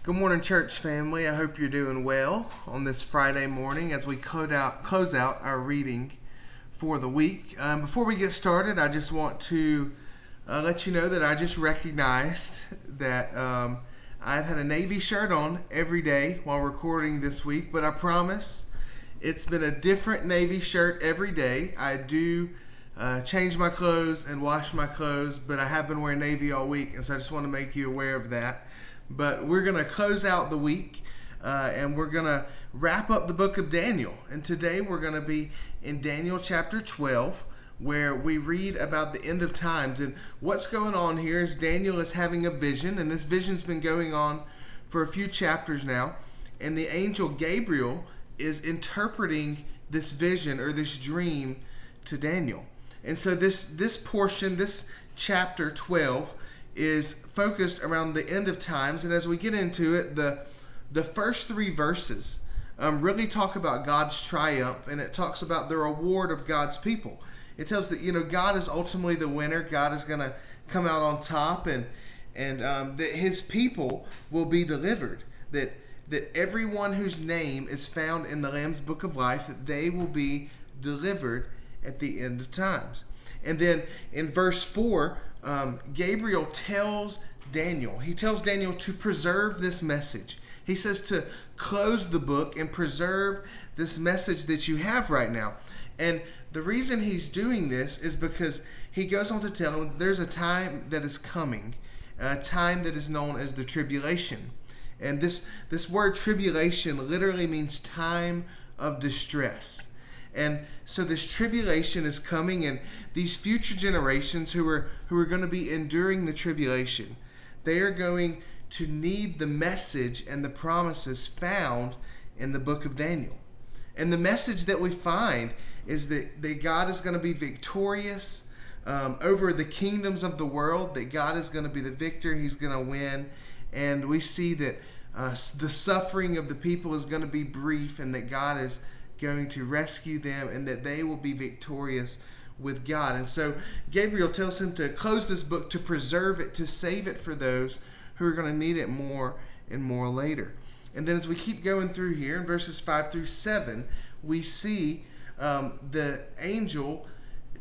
Good morning, church family. I hope you're doing well on this Friday morning as we close out our reading for the week. Before we get started, I just want to let you know that I just recognized that I've had a Navy shirt on every day while recording this week, but I promise it's been a different Navy shirt every day. I do change my clothes and wash my clothes, but I have been wearing Navy all week, and so I just want to make you aware of that. But we're going to close out the week and we're going to wrap up the book of Daniel. And today we're going to be in Daniel chapter 12, where we read about the end of times. And what's going on here is Daniel is having a vision, and this vision's been going on for a few chapters now. And the angel Gabriel is interpreting this vision or this dream to Daniel. And so this portion, this chapter 12, is focused around the end of times. And as we get into it, the first three verses really talk about God's triumph, and it talks about the reward of God's people. It tells that God is ultimately the winner. God is going to come out on top, and that His people will be delivered. That everyone whose name is found in the Lamb's Book of Life, that they will be delivered at the end of times. And then in verse 4, Gabriel tells Daniel, to preserve this message. He says to close the book and preserve this message that you have right now. And the reason he's doing this is because he goes on to tell him there's a time that is coming, a time that is known as the tribulation. And this word tribulation literally means time of distress. And so this tribulation is coming, and these future generations who are going to be enduring the tribulation, they are going to need the message and the promises found in the book of Daniel. And the message that we find is that God is going to be victorious over the kingdoms of the world, that God is going to be the victor, He's going to win. And we see that the suffering of the people is going to be brief, and that God is going to rescue them, and that they will be victorious with God. And so Gabriel tells him to close this book, to preserve it, to save it for those who are going to need it more and more later. And then as we keep going through here in verses 5 through 7, we see the angel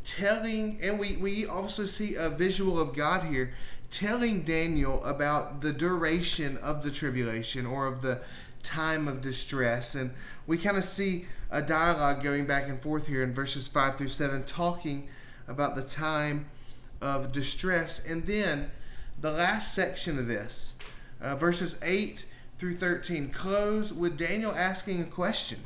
telling, and we also see a visual of God here telling Daniel about the duration of the tribulation, or of the time of distress. And we kind of see a dialogue going back and forth here in verses 5 through 7, talking about the time of distress. And then the last section of this, verses 8 through 13, close with Daniel asking a question.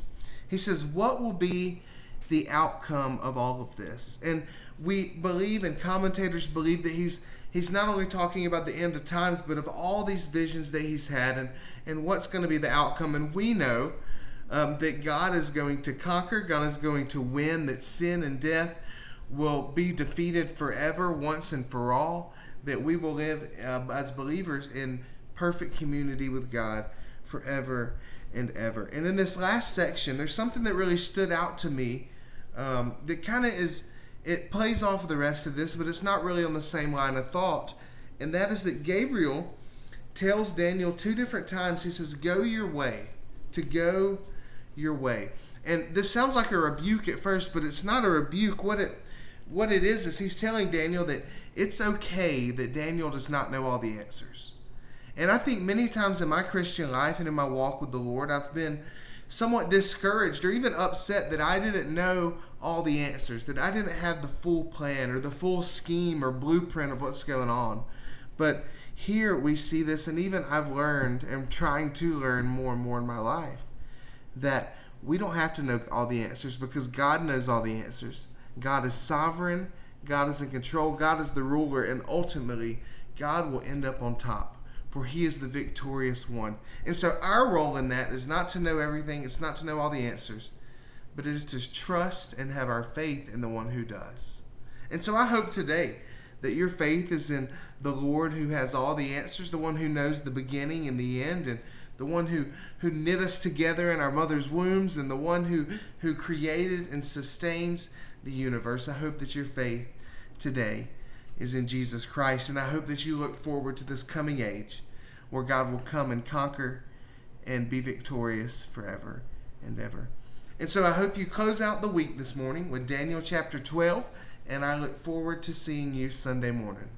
He says, what will be the outcome of all of this? And we believe, and commentators believe, that he's not only talking about the end of times, but of all these visions that he's had, and what's going to be the outcome. And we know that God is going to conquer, God is going to win, that sin and death will be defeated forever, once and for all, that we will live as believers in perfect community with God forever and ever. And in this last section, there's something that really stood out to me that kind of it plays off of the rest of this, but it's not really on the same line of thought. And that is that Gabriel tells Daniel two different times, he says, go your way, to go your way. And this sounds like a rebuke at first, but it's not a rebuke. What it is he's telling Daniel that it's okay that Daniel does not know all the answers. And I think many times in my Christian life and in my walk with the Lord, I've been somewhat discouraged or even upset that I didn't know all the answers, that I didn't have the full plan or the full scheme or blueprint of what's going on. But here we see this, and even I've learned, and trying to learn more and more in my life, that we don't have to know all the answers, because God knows all the answers. God is sovereign, God is in control, God is the ruler, and ultimately God will end up on top, for He is the victorious one. And so our role in that is not to know everything, it's not to know all the answers, but it is to trust and have our faith in the one who does. And so I hope today that your faith is in the Lord who has all the answers, the one who knows the beginning and the end, and the one who knit us together in our mother's wombs, and the one who created and sustains the universe. I hope that your faith today is in Jesus Christ, and I hope that you look forward to this coming age where God will come and conquer and be victorious forever and ever. And so I hope you close out the week this morning with Daniel chapter 12, and I look forward to seeing you Sunday morning.